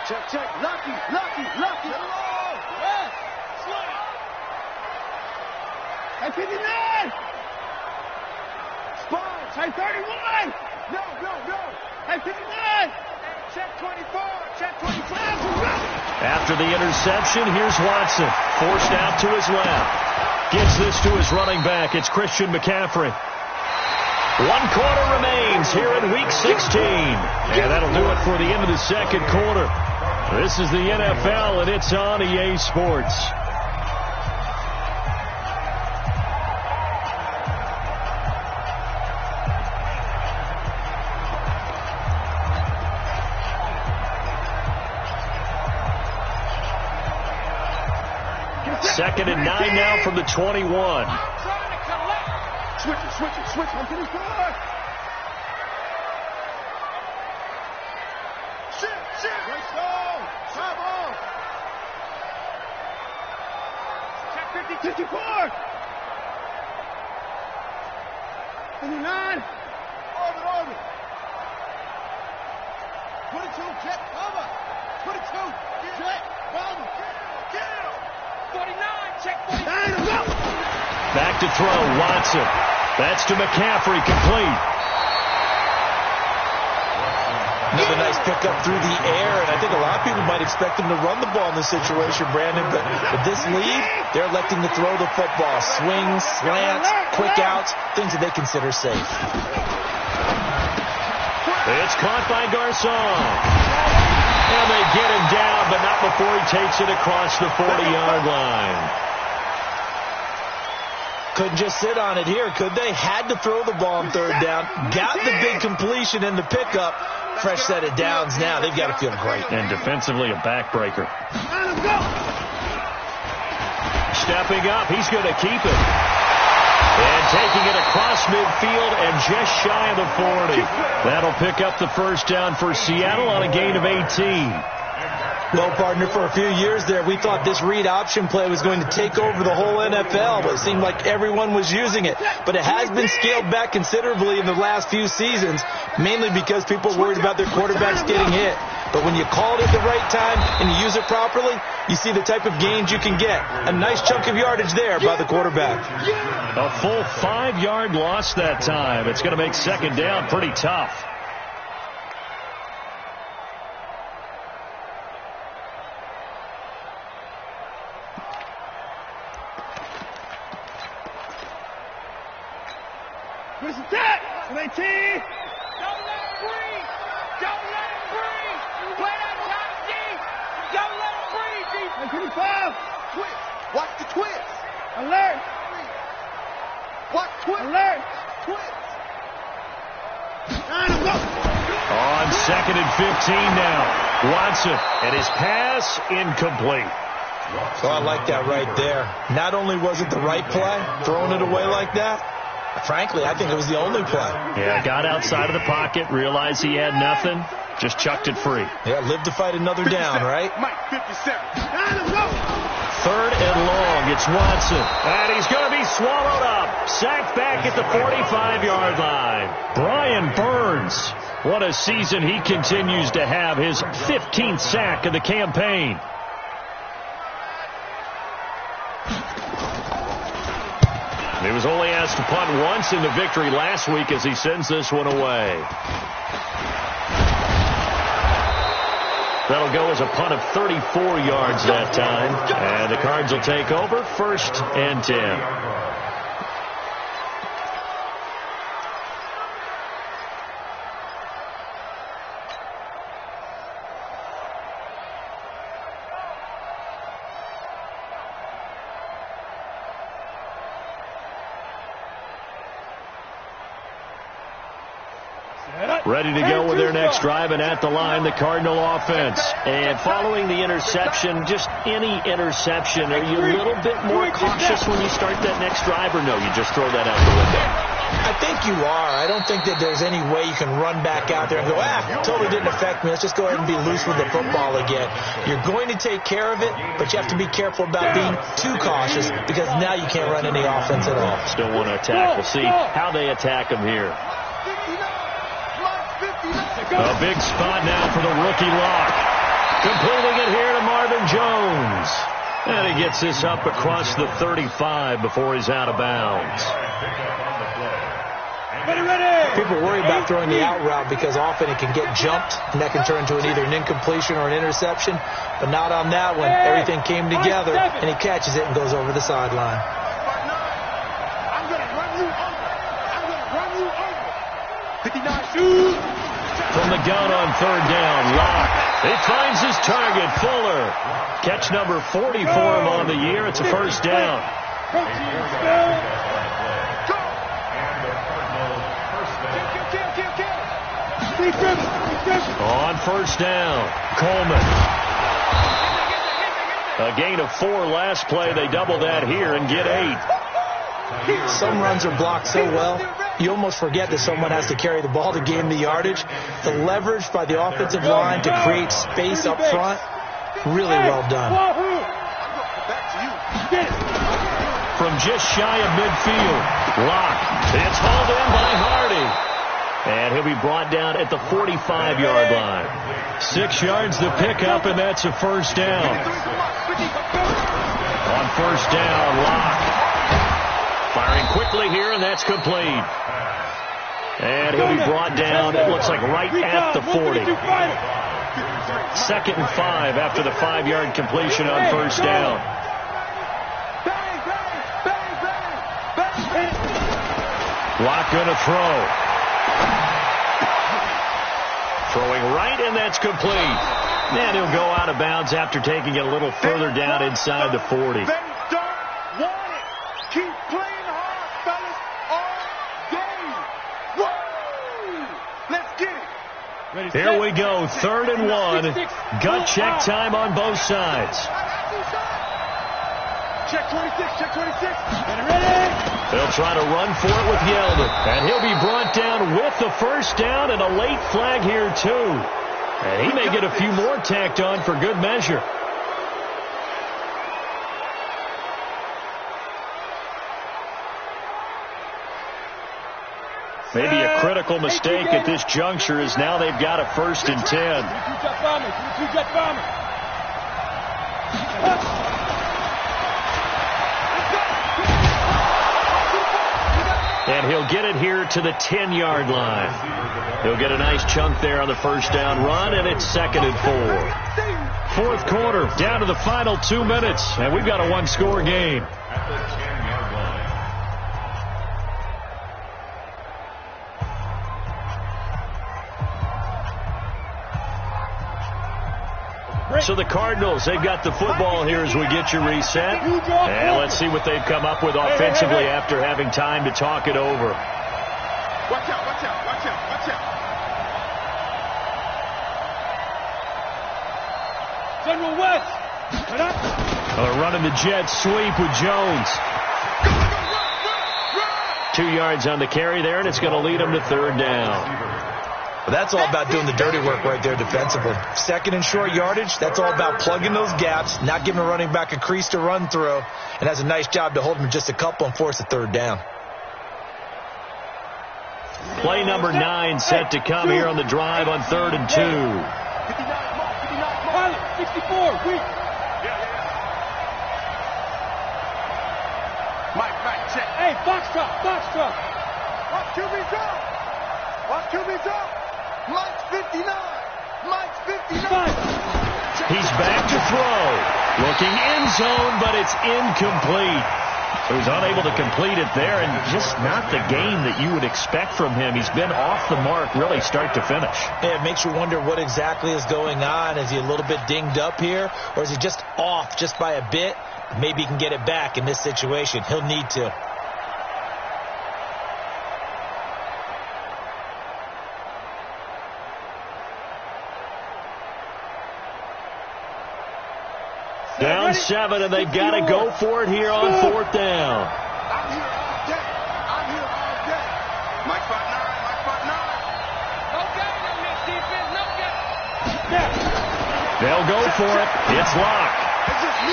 E: Check. Lucky. Yes. Slam. At 59. Spons. At 31. No. At 59. Check 24. Check 25.
C: After the interception, here's Watson. Forced out to his left. Gives this to his running back. It's Christian McCaffrey. 1 quarter remains here in Week 16. And that'll do it for the end of the 2nd quarter. This is the NFL, and it's on EA Sports. Second and 9 now from the 21.
E: Switch. I'm to the floor. Shit. Let's go. Bravo. Check 54. 59. Orbit. 22. Check. Cover. 22. Check. Cover. Get 49, check 49.
C: Back to throw, Watson. That's to McCaffrey, complete.
F: Another nice pickup through the air, and I think a lot of people might expect him to run the ball in this situation, Brandon, but with this lead, they're electing to throw the football. Swings, slants, quick outs, things that they consider safe.
C: It's caught by Garcon. And they get him down, but not before he takes it across the 40-yard line.
F: Couldn't just sit on it here, could they? Had to throw the ball on 3rd down. Got the big completion in the pickup. Fresh set of downs now. They've got to feel great.
C: And defensively, a backbreaker. Stepping up, he's going to keep it. And taking it across midfield and just shy of the 40. That'll pick up the first down for Seattle on a gain of 18.
F: Well, partner, for a few years there, we thought this read option play was going to take over the whole NFL, but it seemed like everyone was using it. But it has been scaled back considerably in the last few seasons, mainly because people are worried about their quarterbacks getting hit. But when you call it at the right time and you use it properly, you see the type of gains you can get. A nice chunk of yardage there by the quarterback.
C: A full 5-yard loss that time. It's going to make second down pretty tough.
E: Where's the tap? 18. Don't let him breathe. Don't let him breathe. Play that top D. Don't let him breathe, D. 25.
G: Twist. Watch the twist.
E: Alert.
G: Watch twist.
E: Alert.
G: Twist.
C: On 2nd and 15 now. Watson, and his pass incomplete.
F: So I like that right there. Not only was it the right play, throwing it away like that, frankly, I think it was the only play.
C: Yeah, got outside of the pocket, realized he had nothing, just chucked it free.
F: Yeah, live to fight another down, right?
E: Mike, 57.
C: 3rd and long, it's Watson. And he's going to be swallowed up. Sacked back at the 45-yard line. Brian Burns. What a season he continues to have. His 15th sack of the campaign. He was only asked to punt once in the victory last week as he sends this one away. That'll go as a punt of 34 yards that time. And the Cards will take over 1st and 10. Ready to go with their next drive, and at the line, the Cardinal offense. And following the interception, just any interception, are you a little bit more cautious when you start that next drive, or no, you just throw that out the window?
F: I think you are. I don't think that there's any way you can run back out there and go, totally didn't affect me. Let's just go ahead and be loose with the football again. You're going to take care of it, but you have to be careful about being too cautious because now you can't run any offense at all.
C: Still want to attack. We'll see how they attack him here. A big spot now for the rookie Locke. Completing it here to Marvin Jones. And he gets this up across the 35 before he's out of bounds.
F: People worry about throwing the out route because often it can get jumped, and that can turn into either an incompletion or an interception. But not on that one. Everything came together, and he catches it and goes over the sideline.
E: I'm going to run you over. I'm going to run you over. 59 shoot.
C: From the gun on 3rd down, Locke. He finds his target, Fuller. Catch number 40 for him on the year. It's a first down. On 1st down, Coleman. A gain of 4 last play. They double that here and get 8.
F: Some runs are blocked so well, you almost forget that someone has to carry the ball to gain the yardage. The leverage by the offensive line to create space up front, really well done.
C: From just shy of midfield, Locke. It's hauled in by Hardy. And he'll be brought down at the 45-yard line. 6 yards to pick up, and that's a first down. On 1st down, Locke. Firing quickly here, and that's complete. And he'll be brought down, it looks like right at the 40. 2nd and 5 after the 5-yard completion on 1st down. Locke gonna throw. Throwing right, and that's complete. And he'll go out of bounds after taking it a little further down inside the 40.
E: They don't want it. Keep playing hard, fellas, all game. Woo! Let's get it.
C: Here we go, 3rd and 1. Gut check time on both sides.
E: Check 26, check 26. Get it ready.
C: They'll try to run for it with Yeldon. And he'll be brought down with the first down and a late flag here, too. And he may get a few more tacked on for good measure. Maybe a critical mistake at this juncture is now they've got a 1st and 10. And he'll get it here to the 10-yard line. He'll get a nice chunk there on the first down run, and it's 2nd and 4. Fourth quarter, down to the final 2 minutes, and we've got a one-score game.
D: At the 10-yard line.
C: So the Cardinals, they've got the football here as we get you reset. And let's see what they've come up with offensively after having time to talk it over.
G: Watch out, watch out, watch out, watch out.
E: General West.
C: They're running the jet sweep with Jones. 2 yards on the carry there, and it's going to lead them to 3rd down.
F: Well, that's all about doing the dirty work right there defensively. 2nd and short yardage, that's all about plugging those gaps, not giving a running back a crease to run through, and has a nice job to hold him just a couple and force a 3rd down.
C: Play number 9 set to come here on the drive on 3rd and 2.
E: 64,
G: Mike, check.
E: Hey, box truck.
G: Watch QB's up. Watch QB's up. Mike's 59. Mike's 59.
C: He's back to throw. Looking end zone, but it's incomplete. So he's unable to complete it there, and just not the game that you would expect from him. He's been off the mark really start to finish.
F: Yeah, it makes you wonder what exactly is going on. Is he a little bit dinged up here, or is he just off just by a bit? Maybe he can get it back in this situation. He'll need to.
C: Down 7, and they've got to go for it here on 4th down.
G: I'm here all day. I'm here all day. Mike 5'9", Mike 5'9".
E: No game on this defense, no game.
C: They'll go for it. It's locked.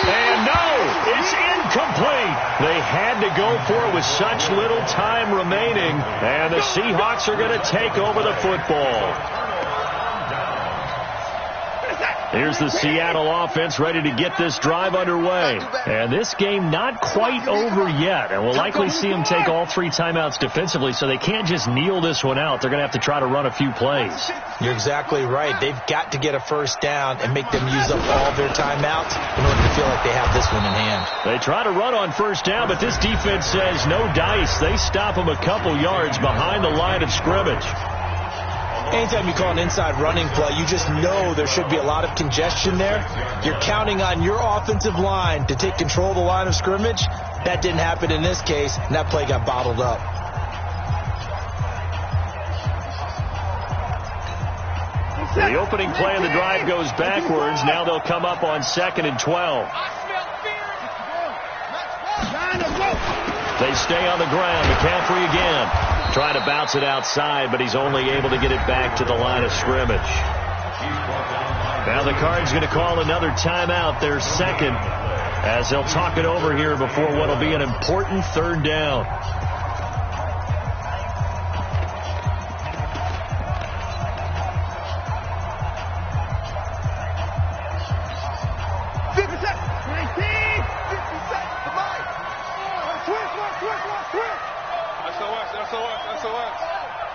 C: And no, it's incomplete. They had to go for it with such little time remaining, and the Seahawks are going to take over the football. Here's the Seattle offense ready to get this drive underway. And this game not quite over yet. And we'll likely see them take all 3 timeouts defensively, so they can't just kneel this one out. They're going to have to try to run a few plays.
F: You're exactly right. They've got to get a 1st down and make them use up all their timeouts in order to feel like they have this one in hand.
C: They try to run on 1st down, but this defense says no dice. They stop them a couple yards behind the line of scrimmage.
F: Anytime you call an inside running play, you just know there should be a lot of congestion there. You're counting on your offensive line to take control of the line of scrimmage. That didn't happen in this case, and that play got bottled up.
C: The opening play of the drive goes backwards. Now they'll come up on 2nd and 12. They stay on the ground. McCaffrey again. Trying to bounce it outside, but he's only able to get it back to the line of scrimmage. Now the Cards going to call another timeout, their 2nd, as they'll talk it over here before what will be an important 3rd down.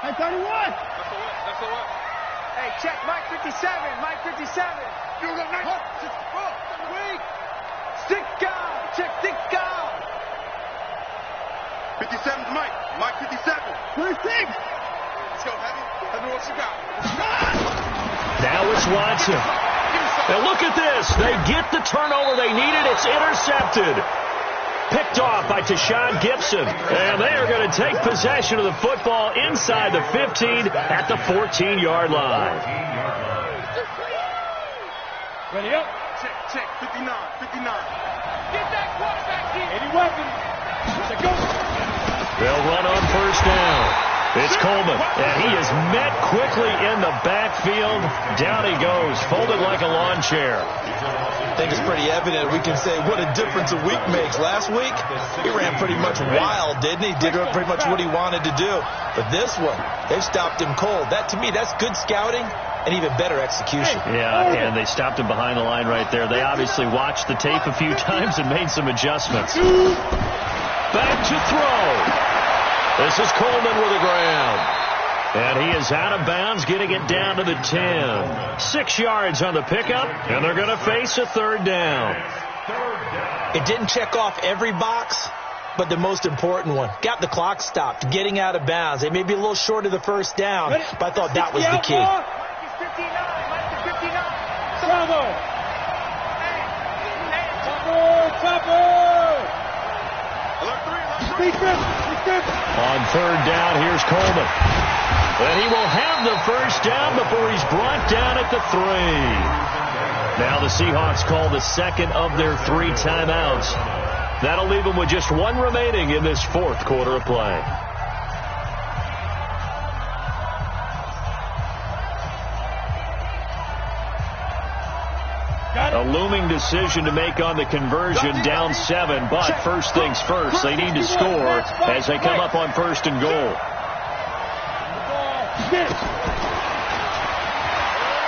E: Hey, 31.
G: Hey, check Mike 57. Mike 57. You look nice. Stick guard. Check stick guard. 57's Mike. Mike 57.
E: 26.
G: Let's go, Heavy. Heavy, what you got?
C: Now it's Watson. Now look at this. They get the turnover they needed. It's intercepted. Picked off by Tashawn Gibson. And they are going to take possession of the football inside the 15 at the 14-yard line.
E: Ready up.
G: Check. 59.
E: Get that quarterback here. Any weapon. Let's go.
C: They'll run on first down. It's Coleman, and he is met quickly in the backfield. Down he goes, folded like a lawn chair.
F: I think it's pretty evident. We can say what a difference a week makes. Last week, he ran pretty much wild, didn't he? Did pretty much what he wanted to do. But this one, they've stopped him cold. That, to me, that's good scouting and even better execution.
C: Yeah, and they stopped him behind the line right there. They obviously watched the tape a few times and made some adjustments. Back to throw. This is Coleman with the ground. And he is out of bounds, getting it down to the 10. 6 yards on the pickup, and they're going to face a third down.
F: It didn't check off every box, but the most important one. Got the clock stopped, getting out of bounds. They may be a little short of the first down, but I thought that was the key.
C: On third down, here's Coleman. And he will have the first down before he's brought down at the 3. Now the Seahawks call the second of their 3 timeouts. That'll leave them with just 1 remaining in this fourth quarter of play. A looming decision to make on the conversion, down 7, but first things first, they need to score as they come up on first and goal.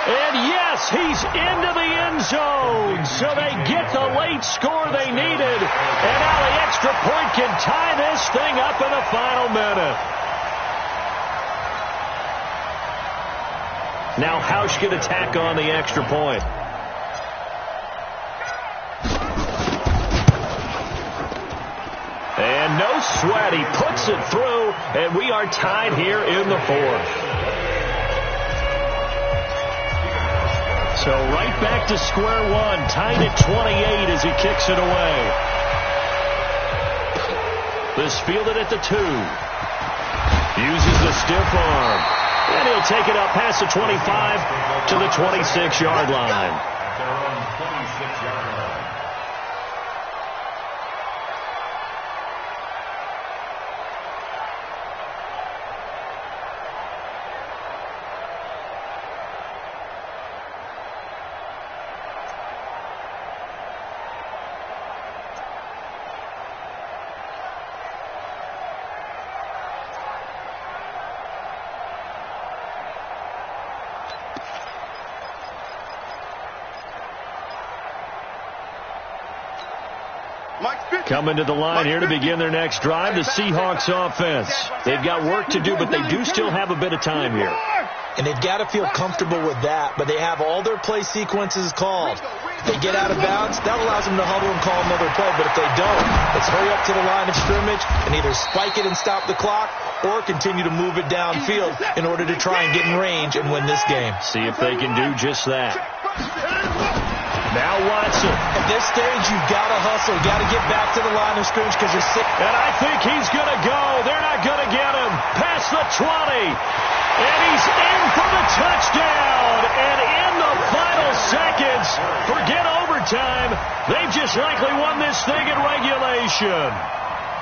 C: And yes, he's into the end zone, so they get the late score they needed, and now the extra point can tie this thing up in the final minute. Now Hausch can attack on the extra point. And no sweat, he puts it through, and we are tied here in the fourth. So right back to square one, tied at 28 as he kicks it away. This fielded at the 2. Uses the stiff arm. And he'll take it up past the 25 to the 26-yard line.
D: At their own 26-yard line.
C: Coming to the line here to begin their next drive, the Seahawks offense. They've got work to do, but they do still have a bit of time here.
F: And they've got to feel comfortable with that, but they have all their play sequences called. If they get out of bounds, that allows them to huddle and call another play, but if they don't, let's hurry up to the line of scrimmage and either spike it and stop the clock or continue to move it downfield in order to try and get in range and win this game.
C: See if they can do just that. Now Watson.
F: At this stage, you've got to hustle. You've got to get back to the line of scrimmage because you're sick.
C: And I think he's going to go. They're not going to get him. Past the 20. And he's in for the touchdown. And in the final seconds, forget overtime. They've just likely won this thing in regulation.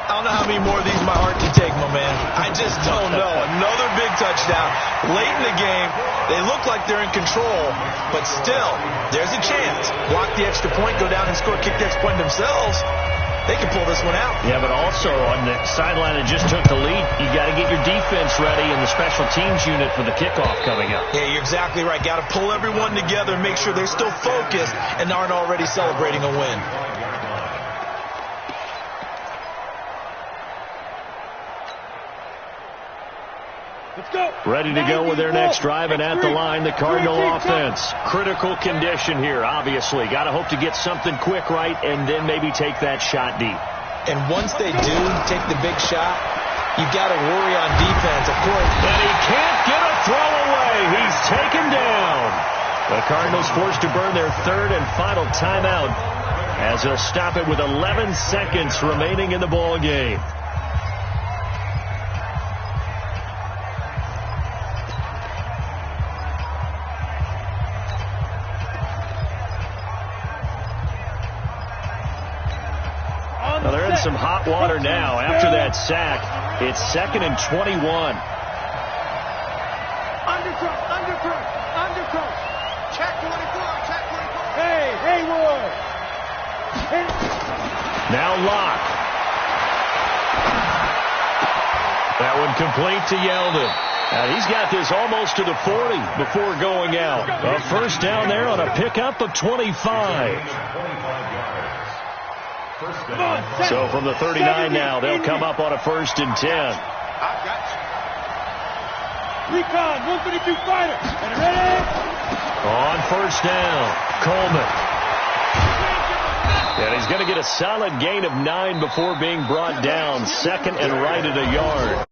F: I don't know how many more of these my heart can take, my man. I just don't know. Another big touchdown. Late in the game, they look like they're in control, but still, there's a chance. Block the extra point, go down and score, kick the extra point themselves. They can pull this one out.
C: Yeah, but also on the sideline that just took the lead, you got to get your defense ready and the special teams unit for the kickoff coming up.
F: Yeah, you're exactly right. Got to pull everyone together, make sure they're still focused and aren't already celebrating a win.
C: Ready to go with their next drive, and at the line, the Cardinal offense. Critical condition here, obviously. Got to hope to get something quick right and then maybe take that shot deep.
F: And once they do take the big shot, you've got to worry on defense, of course.
C: And he can't get a throw away. He's taken down. The Cardinals forced to burn their third and final timeout as they'll stop it with 11 seconds remaining in the ball game. some hot water now. After that sack, it's 2nd and 21.
E: Underthrow.
G: Check 24.
E: Hey, Haywood.
C: Now Locke. That one complete to Yeldon. Now he's got this almost to the 40 before going out. A first down there on a pickup of 25. So from the 39 now, they'll come up on a 1st and 10.
G: I got you.
E: Recon, 152 fighter. And ready?
C: On 1st down, Coleman. And he's going to get a solid gain of 9 before being brought down. 2nd and right at a yard.